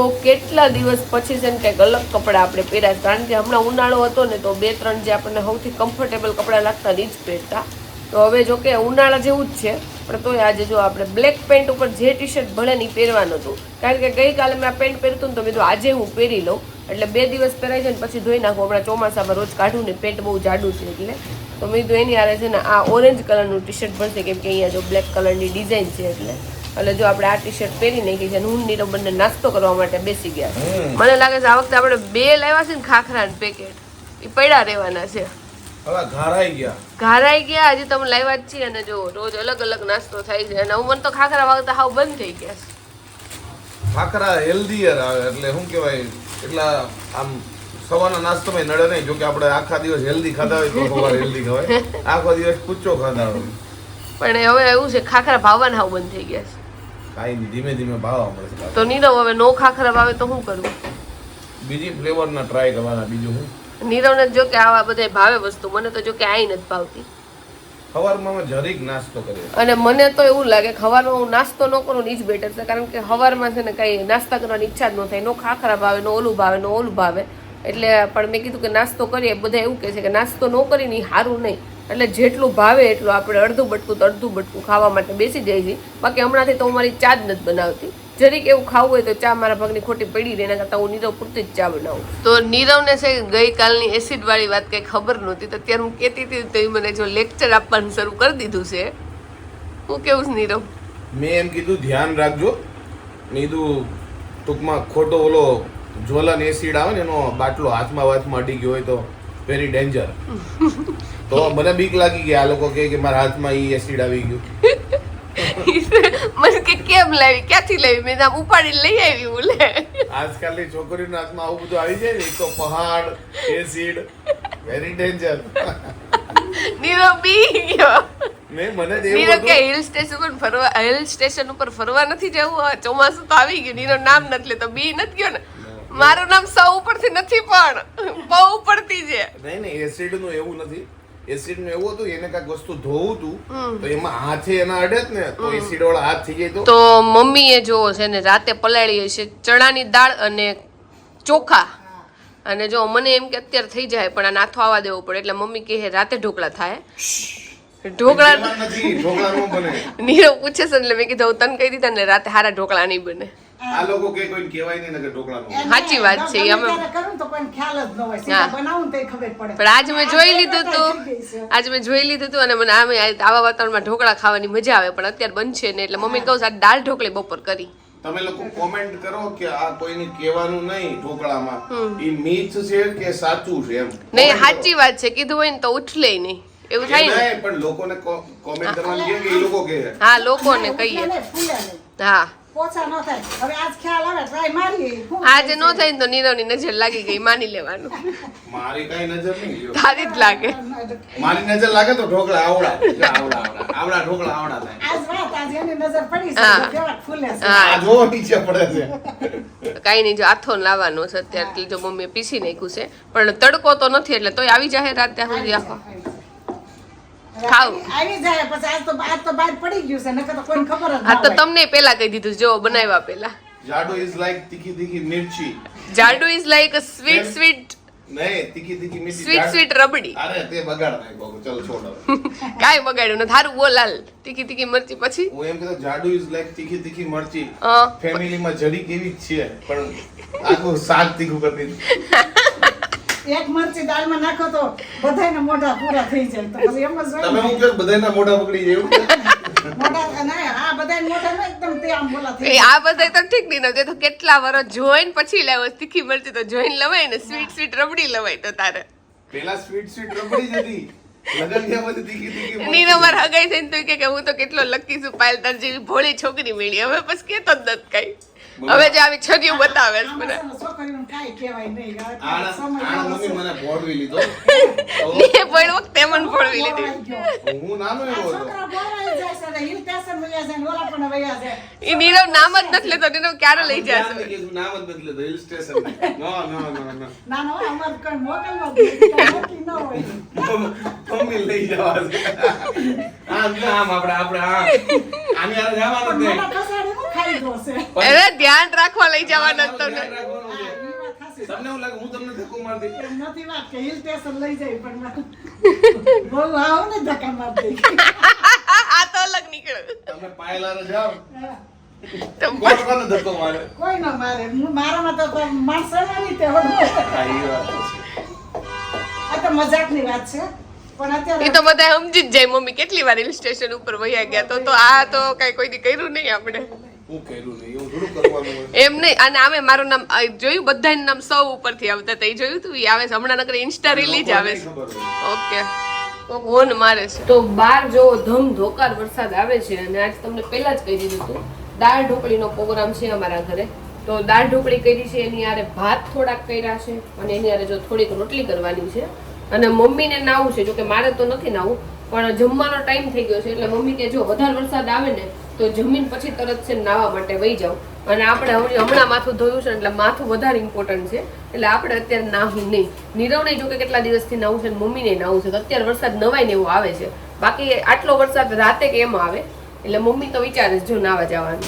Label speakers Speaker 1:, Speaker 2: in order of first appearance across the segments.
Speaker 1: તો કેટલા દિવસ પછી છે ને કંઈક અલગ કપડાં આપણે પહેર્યા, કારણ કે હમણાં ઉનાળો હતો ને તો 2-3 જે આપણને સૌથી કમ્ફર્ટેબલ કપડાં લાગતા એ જ પહેરતા. તો હવે જો કે ઉનાળા જેવું જ છે, પણ તોય આજે જો આપણે બ્લેક પેન્ટ ઉપર જે ટી શર્ટ ભલે નહીં પહેરવાનું હતું, કારણ કે ગઈકાલે મેં આ પેન્ટ પહેર્યું હતું ને તો મેં તો આજે હું પહેરી લઉં, એટલે 2 દિવસ પહેરાય છે ને પછી ધોઈ નાખું. હમણાં ચોમાસામાં રોજ કાઢું ને, પેન્ટ બહુ જાડું છે એટલે તો મેં તો એની હારે છે ને આ ઓરેન્જ કલરનું ટી શર્ટ ભરશે, કેમ કે અહીંયા જો બ્લેક કલરની ડિઝાઇન છે એટલે જો આપણે આ ટી શર્ટ પહેરી નાખી છે. હું નીરવ બંને નાસ્તો કરવા માટે બેસી ગયા. મને લાગે છે આ વખતે આપણે 2 લાવ્યા છે ને ખાખરા પેકેટ, એ પડ્યા રહેવાના છે. ઘારાઈ ગયા હજી તમે લાવ્યા જ છીએ, અને જો રોજ અલગ અલગ નાસ્તો થાય છે. અને મને તો ખાખરા વાગતા હાવ બંધ થઈ ગયા છે.
Speaker 2: ખાખરા હેલ્ધીયર આવે એટલે શું કહેવાય, એટલા આમ સવારના નાસ્તામાં નડે નહીં. જો કે આપણે આખા દિવસ હેલ્ધી ખાધા હોય તો સવારે હેલ્ધી ખવાય, આખો દિવસ કુચ્ચો ખાધા હોય.
Speaker 1: પણ હવે એવું છે ખાખરા ભાવવાના હાવ બંધ થઈ ગયા છે.
Speaker 2: કાઈ નહીં, ધીમે ધીમે ભાવવા મળે.
Speaker 1: તો નીરવ હવે નો ખાખરા ભાવે તો શું કરવું?
Speaker 2: બીજી ફ્લેવરના ટ્રાય કરવાના. બીજું હું
Speaker 1: નીરવને જો કે આવા બધા ભાવે વસ્તુ, મને તો જો કે આઈ નથી ભાવતી.
Speaker 2: સવારમાં અમે જરીક નાસ્તો કરીએ,
Speaker 1: અને મને તો એવું લાગે સવારમાં હું નાસ્તો ન કરું ને એ જ બેટર છે, કારણ કે સવારમાં છે ને કઈ નાસ્તા કરવાની ઈચ્છા જ ન થાય. નો ખાખરા ભાવે, નો ઓલું ભાવે, નો ઓલું ભાવે. એટલે પણ મેં કીધું કે નાસ્તો કરીએ. બધા એવું કહે છે કે નાસ્તો ન કરીને એ સારું નહીં, એટલે જેટલું ભાવે એટલું આપણે અડધું બટકું ખાવા માટે બેસી જાય છે. બાકી હમણાંથી તો હું મારી ચા જ નથી બનાવતી. જરીક એવું ખાવું હોય તો ચા મારા ભાગની ખોટી પડી રહે, એના કરતાં હું નીરવ પૂરતી જ ચા બનાવું. તો નીરવને છે ગઈકાલની એસિડ વાળી વાત કંઈ ખબર નહોતી, તો ત્યારે હું કહેતી હતી તો એ મને જો લેક્ચર આપવાનું શરૂ કરી દીધું છે. હું કેવું છે નીરવ?
Speaker 2: મેં એમ કીધું ધ્યાન રાખજો. મેં કીધું ટૂંકમાં ખોટો ઓલો જ્વલન એસિડ આવે ને એનો બાટલો હાથમાં અડી ગયો હોય તો વેરી ડેન્જર. તો મને બીક લાગી કે આ લોકો કહે કે મારા હાથમાં ઈ એસિડ આવી ગયું.
Speaker 1: મને કે કેમ લાવી, ક્યાંથી લાવી? મેં આમ ઉપાડીને લઈ આવી. બોલે
Speaker 2: આજકાલની છોકરીઓના હાથમાં આવું બધું આવી જાય ને, એક તો પહાડ, એસિડ, વેરી ડેન્જર.
Speaker 1: નીરવ બી ગયો.
Speaker 2: મને
Speaker 1: હિલ સ્ટેશન ઉપર ફરવા નથી જવું. ચોમાસું તો આવી ગયું, નીરવ નામ નથી લેતો, બી નથી ગયો ને. મારું નામ સૌ ઉપરથી નથી પણ બહુ ઉપરથી છે.
Speaker 2: નહીં એસિડ નું એવું નથી. એસિડ નું એવું હતું, એને કાંઈક વસ્તુ ધોવું હતું તો એમાં હાથે એના અડે જ ને, તો એસિડ વાળા હાથ થઈ જાય.
Speaker 1: તો મમ્મીએ જો છે ને રાતે પલાળી છે ચણાની દાળ અને ચોખા. અને જો મને એમ કે અત્યારે થઈ જાય પણ આ નાથો આવવા દેવો પડે, એટલે મમ્મી કહે રાતે ઢોકળા થાય. ઢોકળા
Speaker 2: નો બને.
Speaker 1: નીરવ પૂછે છે એટલે મેં કીધું તને કહી દીધા ને રાતે હારા ઢોકળા નહીં બને.
Speaker 2: આ લોકો કે કોઈ કહેવાય નહીં કે ઢોકળા નો.
Speaker 1: સાચી વાત છે. અમે
Speaker 3: કરું તો કોઈ ખ્યાલ જ ન હોય, સીધા બનાવું તો ખબર પડે.
Speaker 1: પણ આજ મેં જોઈ લીધું હતું અને મને આવા વાતાવરણમાં ઢોકળા ખાવાની મજા આવે, પણ અત્યારે બનશે ને એટલે મમ્મી કહું આ દાળ ઢોકળી બપોર કરી.
Speaker 2: તમે લોકો કોમેન્ટ કરો કે આ કોઈને કહેવાનું નહીં ઢોકળામાં ઈ મિથ છે કે સાચું છે એમ.
Speaker 1: નહીં સાચી વાત છે, કીધું હોય ને તો ઉઠલે નહીં એવું થાય ને.
Speaker 2: પણ લોકોને કોમેન્ટ કરવાનું કે એ લોકો કહે.
Speaker 1: હા લોકોને કહીએ. હા
Speaker 3: પોછા ન થાય. હવે આજ ખ્યાલ આવે ટ્રાય મારીએ.
Speaker 1: આજે ન થાય ને તો નીરવની નજર લાગી ગઈ, માની લેવાનું.
Speaker 2: મારી કઈ નજર નહીં,
Speaker 1: તારી જ લાગે.
Speaker 2: મારી નજર લાગે તો ઢોકળા આવડા ઢોકળા આવડા થાય.
Speaker 3: આજ વાત આજ એની નજર પડી છે, કેવા ફૂલે છે.
Speaker 2: આ જો નીચે પડે છે.
Speaker 1: કઈ નહીં, જો આથો લાવવાનો છે અત્યારે. જો મમ્મીએ પીસી નાખ્યું છે, પણ તડકો તો નથી એટલે તોય આવી જાય રાત ત્યાં સુધી આખો ખાવ.
Speaker 3: આવી જાય પછી આજ તો બહાર પડી ગયું છે, નકર તો કોઈને ખબર જ ન
Speaker 1: હા તો
Speaker 3: હોય.
Speaker 1: તમને પેલા કહી દીધું જો બનાવ્યા પેલા.
Speaker 2: જાડુ ઇઝ લાઈક તીખી મિર્ચી.
Speaker 1: જાડુ ઇઝ લાઈક અ સ્વીટ
Speaker 2: નહીં તીખી મિર્ચી.
Speaker 1: સ્વીટ રબડી.
Speaker 2: અરે તે બગાડ નાખ્યો. ચલ છોડ હવે.
Speaker 1: કાઈ બગાડ્યું નથી. હારું બોલ હાલ. તીખી મરચી પછી
Speaker 2: હું એમ કહેતો જાડુ ઇઝ લાઈક તીખી મરચી. ફેમિલીમાં જડી કેવી જ છે પણ આખું શાક તીખું કરી દીધું.
Speaker 3: એક મરચી દાળમાં નાખો તો બધાયના મોઢા પૂરા થઈ જાય. તો પછી એમ જ હોય
Speaker 2: તમે હું કહો બધાયના મોઢા પકડી જાય એવું?
Speaker 3: મોઢા ના, આ બધાયના મોઢા ના એકદમ તે આમ બોલા થઈ
Speaker 1: એ આ બધા તો ઠીક નહીં નહોતું. તો કેટલા વર્ષ જોઈને પછી લાવ્યો તીખી મરચી, તો જોઈને લવાય ને. સ્વીટ રબડી લવાય તો તારે.
Speaker 2: પેલા સ્વીટ રબડી જ હતી. લગન થયા પછી તીખી
Speaker 1: નીનો માર હગાઈ થઈને તો કે હું તો કેટલો લકી છું, પાયલ તાર જેવી ભોળી છોકરી મળી. હવે પછી કેતો જ નથી કઈ. હવે જે આવી છરીઓ બતાવે છે મને.
Speaker 3: છોકરીઓને કાંઈ કહેવાય નહીં.
Speaker 2: આના મમ્મી મને ભોળવી લીધો.
Speaker 1: ને પણ વખતે મને ભોળવી લીધી.
Speaker 2: હું નાનો એવો હતો.
Speaker 3: છોકરા બોલાઈ જાય છે ને, હિલ સ્ટેશન વયા જાય ને ઓલા પણ વયા જાય.
Speaker 1: ઈ નીરવ નામ જ નથી લેતો. નીરવ ક્યારે લઈ જશે?
Speaker 2: નામ જ નથી લેતો. Hill station. નો.
Speaker 3: ના ના અમાર કોઈ મોકલવા નક્કી ન હોય.
Speaker 2: મમ્મી લઈ જવા છે. આમ આપણે આની હારે જવાનું જ નહીં.
Speaker 3: મને ફસાડી ખાઈ છે
Speaker 1: અરે ધ્યાન રાખવા લઈ જવાના જ તમને.
Speaker 2: ધ્યાન રાખવાનું છે.
Speaker 3: એ વાત સાચી.
Speaker 2: તમને એવું લાગે હું તમને ધક્કો મારી દઈશ?
Speaker 3: એમ નથી વાત કે હિલ સ્ટેશન લઈ જાય પણ બહુ આવો ને ધક્કા મારી દે.
Speaker 1: આ તો અલગ નીકળ્યું.
Speaker 2: તમે પાયલારે જાઓ
Speaker 3: હા.
Speaker 2: કોણ કોને ધક્કો મારે?
Speaker 3: કોઈ ન મારે મારામાં તો માણસો નહીં તે
Speaker 2: હા, એ વાત છે.
Speaker 3: આ તો મજાકની વાત છે પણ
Speaker 1: એ
Speaker 3: અત્યારે
Speaker 1: તો બધા સમજી જ જાય મમ્મી કેટલી વાર હિલ સ્ટેશન ઉપર વયા ગયા તો આ તો કઈ કોઈ દી કર્યું નહીં આપણે.
Speaker 2: હું કર્યું નહીં એવું થોડું કરવાનું હોય.
Speaker 1: એમ નહીં. અને આમે મારું નામ જોયું બધાનું નામ સૌ ઉપરથી આવતા હતા. એ જોયું તું? ઈ આવે છે હમણાં નકર ઇન્સ્ટા રીલ જ આવે છે.
Speaker 2: ખબર હોય.
Speaker 1: ઓકે કોક હોન મારે છે. તો બાર જો ધમધોકાર વરસાદ આવે છે અને આજ તમને પહેલા જ કહી દીધું હતું દાળ ઢોકળીનો પ્રોગ્રામ છે અમારા ઘરે. તો દાળ ઢોકળી કરી છે, એની હારે ભાત થોડાક કર્યા છે અને એની હારે જો થોડીક રોટલી કરવાની છે. અને મમ્મીને નાવું છે, જો કે મારે તો નથી નાવું પણ જમવાનો ટાઈમ થઈ ગયો છે એટલે મમ્મી કે જો વધારે વરસાદ આવે ને તો જમીન પછી તરત છે નાવા માટે વહી જાવ. અને આપણે હમણાં માથું ધોયું છે એટલે માથું વધારે ઇમ્પોર્ટન્ટ છે એટલે આપણે અત્યારે નાહી નહીં. નીરવને જો કે કેટલા દિવસથી નાવું છે, મમ્મીને નાવું છે. તો અત્યારે વરસાદ નવાય ને એવું આવે છે. બાકી આટલો વરસાદ રાતે કેમ આવે એટલે મમ્મી તો વિચારે છે જો નાવા જવાનું.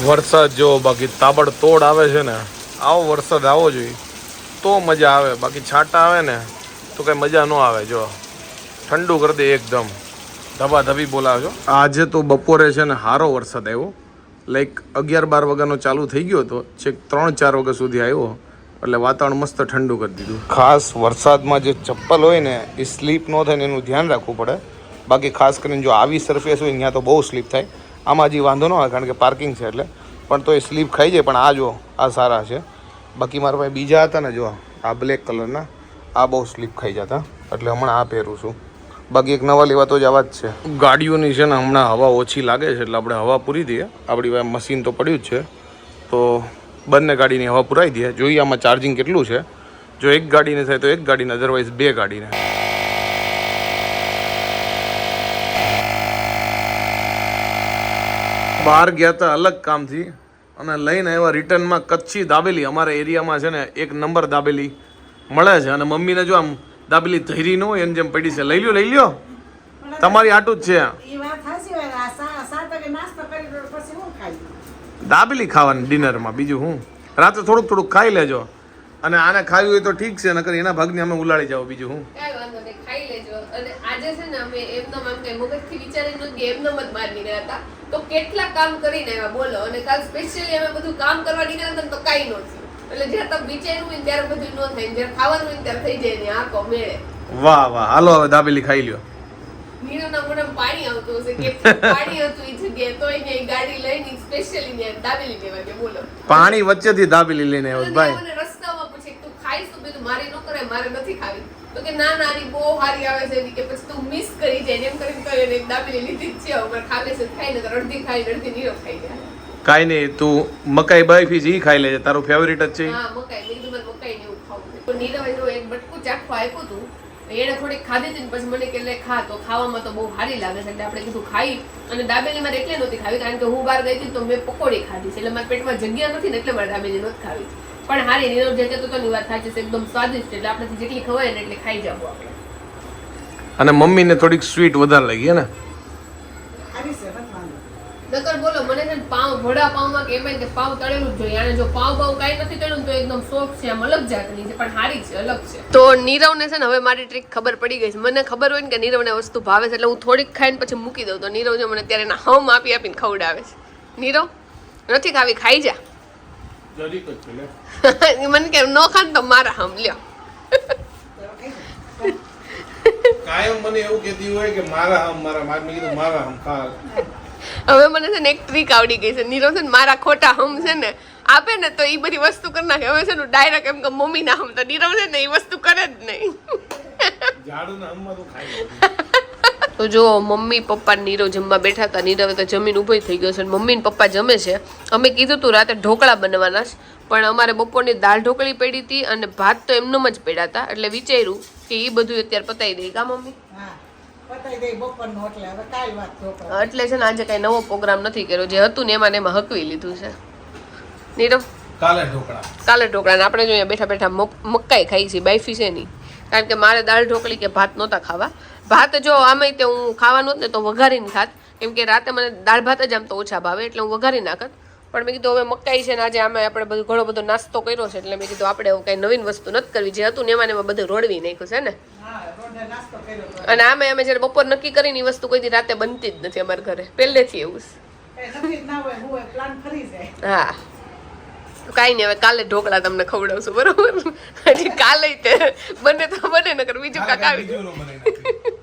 Speaker 4: વરસાદ જો બાકી તાબડતોડ આવે છે ને, આવો વરસાદ આવવો જોઈએ તો મજા આવે. બાકી છાંટા આવે ને તો કઈ મજા ન આવે. જો ઠંડુ કરી દે એકદમ, ધબાધબી બોલાવે છો. આજે તો બપોરે છે ને સારો વરસાદ આવ્યો, લાઈક 11-12 વાગ્યાનો ચાલુ થઈ ગયો હતો, છેક 3-4 વાગ્યા સુધી આવ્યો એટલે વાતાવરણ મસ્ત ઠંડુ કરી દીધું. ખાસ વરસાદમાં જે ચપ્પલ હોય ને એ સ્લીપ ન થાય ને એનું ધ્યાન રાખવું પડે. બાકી ખાસ કરીને જો આવી સરફેસ હોય ત્યાં તો બહુ સ્લીપ થાય. આમાં હજી વાંધો ન આવે કારણ કે પાર્કિંગ છે એટલે, પણ તો એ સ્લીપ ખાઈ જાય. પણ આ જો આ સારા છે. બાકી મારા પાસે બીજા હતા ને, જો આ બ્લેક કલરના, આ બહુ સ્લીપ ખાઈ જતા એટલે હમણાં આ પહેરું છું. બાકી એક નવા લેવા તો જ આવા જ છે. ગાડીઓની છે ને હમણાં હવા ઓછી લાગે છે એટલે આપણે હવા પૂરી દઈએ. આપણી પાસે મશીન તો પડ્યું જ છે તો બંને ગાડીની હવા પુરાઈ દઈએ. જોઈએ આમાં ચાર્જિંગ કેટલું છે. જો એક ગાડીને થાય તો એક ગાડીને, અધરવાઇઝ 2 ગાડીને. બહાર ગયા હતા અલગ કામથી અને લઈને આવ્યા રિટર્નમાં કચ્છી દાબેલી. અમારા એરિયામાં છે ને 1 નંબર દાબેલી મળે છે અને મમ્મીને જો આમ દાબેલી ધૈરી ન હોય એની જેમ પડી છે. લઈ લ્યો તમારી આટું જ છે.
Speaker 3: એ વાત સાચી વાત. આ 7 વાગે નાસ્તો કરી પછી હું ખાઈ
Speaker 4: દાબેલી ખાવાની ડિનરમાં, બીજું હું. રાતે થોડુંક ખાઈ લેજો અને આને ખાવી હોય તો ઠીક છે, નકર એના ભાગની અમે ઉલાડી જાવ, બીજું હું.
Speaker 1: કાંઈ વાંધો નહીં, ખાઈ લેજો. અને આજે છે ને અમે એમનેમ આમ કઈ મગજથી વિચારી નહોતું કે એમનેમ જ બહાર નીકળ્યા હતા તો કેટલા કામ કરીને આવ્યા બોલો. અને કાલ સ્પેશિયલી અમે બધું કામ કરવા નીકળ્યા હતા તો કાંઈ નહોતું. એટલે જ્યારે તમે વિચાર્યું હોય ત્યારે બધું ન થાય, જ્યારે ખાવાનું હોય ત્યારે થઈ જાય ને આંખો મેળે.
Speaker 4: વાહ હાલો હવે દાબેલી ખાઈ લ્યો.
Speaker 1: નીરુના મોઢામાં પાણી આવતું હશે કે પાણી હતું એ જગ્યાએ તો એને ગાડી લઈને સ્પેશિયલી ને દાબેલી લેવા કે બોલો.
Speaker 4: પાણી વચ્ચેથી દાબેલી લઈને આવ્યો ભાઈ.
Speaker 1: મને રસ્તામાં પૂછે તું ખાઈશ તો બીજું મારી ન કરે, મારે નથી ખાવી. તો કે ના નાની બહુ સારી આવે છે કે પછી તું મિસ કરી જાય એમ કરીને કરીને એક દાબેલી લીધી જ છે. હવે ખાવે છે ખાઈ ને અડધી ખાઈ અડધી નીરવ ખાઈ ગયા.
Speaker 4: કાઈ નહીં, તું મકાઈ બાફી છે ઈ ખાઈ લેજે, તારું ફેવરિટ જ છે.
Speaker 1: હા મકાઈ, મેં કીધું મને મકાઈ ને એવું ખાવું. તો નીરવે જો એક બટકું ચાખવા આપ્યું હતું, એને થોડીક ખાધી હતી પછી મને કે લે ખા, તો ખાવામાં તો બહુ સારી લાગે છે એટલે આપણે કીધું ખાઈ. અને દાબેલી મારે એટલે નહોતી ખાવી કારણ કે હું બહાર ગઈ હતી તો મેં પકોડી ખાધી છે એટલે મારા પેટમાં જગ્યા નથી ને એટલે મારે દાબેલી નહોતી ખાવી. પણ હારી નીરવ જે કહેતો તો વાત સાચી છે, એકદમ સ્વાદિષ્ટ એટલે આપણાથી જેટલી ખવાય ને એટલે ખાઈ જવું આપણે.
Speaker 4: અને મમ્મીને થોડીક સ્વીટ વધારે લાગી ને.
Speaker 3: આવી છે વાત વાંધો.
Speaker 1: નકર બોલો મને છે ને પાવ વડા પાવમાં કે એમાં કે પાવ તળેલું જ જોઈએ. આને જો પાવ કાંઈ નથી તળ્યું તો એકદમ સોફ્ટ છે, આમ અલગ જાતની છે પણ સારી છે, અલગ છે. તો નીરવને છે ને હવે મારી ટ્રીક ખબર પડી ગઈ છે. મને ખબર હોય ને કે નીરવને વસ્તુ ભાવે છે એટલે હું થોડીક ખાઈને પછી મૂકી દઉં તો નીરવ જો મને ત્યારે એના હમ આપીને ખવડાવે છે. નીરવ નથી ખાવી, ખાઈ જા.
Speaker 2: જરીક જ છે લે.
Speaker 1: મને કે ન ખાન તો મારા હમ લ્યો.
Speaker 2: કાયમ મને એવું કહેતી હોય કે મારા હમ મેં કીધું મારા હમ ખા.
Speaker 1: હવે મને છે ને એક ટ્રીક આવડી ગઈ છે. નીરવ છે ને મારા ખોટા હમ છે ને આપે ને તો એ બધી વસ્તુ કરી નાખે. હવે છે ને ડાયરેક્ટ એમ કે મમ્મી ના હમ, તો નીરવ છે ને એ વસ્તુ કરે જ નહીં.
Speaker 2: ઝાડુના હમમાં તો ખાઈ
Speaker 1: તો જો મમ્મી પપ્પા નીરવ જમવા બેઠા હતા. નીરવે તો જમીન ઊભો થઈ ગયો છે. મમ્મી ને પપ્પા જમે છે. અમે કીધું તું રાતે ઢોકળા બનવાના છે પણ અમારે બપોરની દાળ ઢોકળી પડી હતી અને ભાત તો એમનેમ જ પડ્યા હતા એટલે વિચાર્યું કે એ બધું અત્યારે પતાવી દઈ. કા મમ્મી?
Speaker 3: હા પતાઈ દે બપોરનો એટલે હવે કાઈ વાત ઢોકળા.
Speaker 1: એટલે છે ને આજે કઈ નવો પ્રોગ્રામ નથી કર્યો, જે હતું ને એમાં ને એમાં હકવી લીધું છે. નીરવ
Speaker 2: કાલે ઢોકળા.
Speaker 1: કાલે ઢોકળા ને આપણે જો અહીંયા બેઠા બેઠા મકાઈ ખાઈ છે, બાઈફી છે નહીં. કારણ કે મારે દાળ ઢોકળી કે ભાત નહોતા ખાવા. ભાત જો આમે તે હું ખાવાનું જ ને તો વઘારીને ખાત, કેમ કે રાતે મને દાળ ભાત જ આમ તો ઓછા ભાવે એટલે હું વઘારી નાખત. પણ મેં કીધું હવે મકાઈ છે ને આજે આમાં આપણે બધું ઘણો બધો નાસ્તો કર્યો છે એટલે મેં કીધું આપણે એવું કઈ નવીન વસ્તુ નથી કરવી જે હતું ને એમાં ને એમાં બધું રોડવી નાખ્યું છે ને
Speaker 3: હા રોંઢે નાસ્તો કર્યો તો
Speaker 1: અને આમે અમે જયારે બપોર નક્કી કરીને એ વસ્તુ કોઈ દી રાતે બનતી જ નથી અમારા ઘરે પહેલેથી એવું છે
Speaker 3: કઈ નક્કી જ ના હોય હું પ્લાન ફરી જાય
Speaker 1: હા તો કાંઈ નહીં હવે કાલે ઢોકળા તમને ખવડાવશું બરોબર હજી કાલે તે બને તો બને નકર બીજું કાંક આવી
Speaker 2: બીજું ન બનાવી નાખ્યું.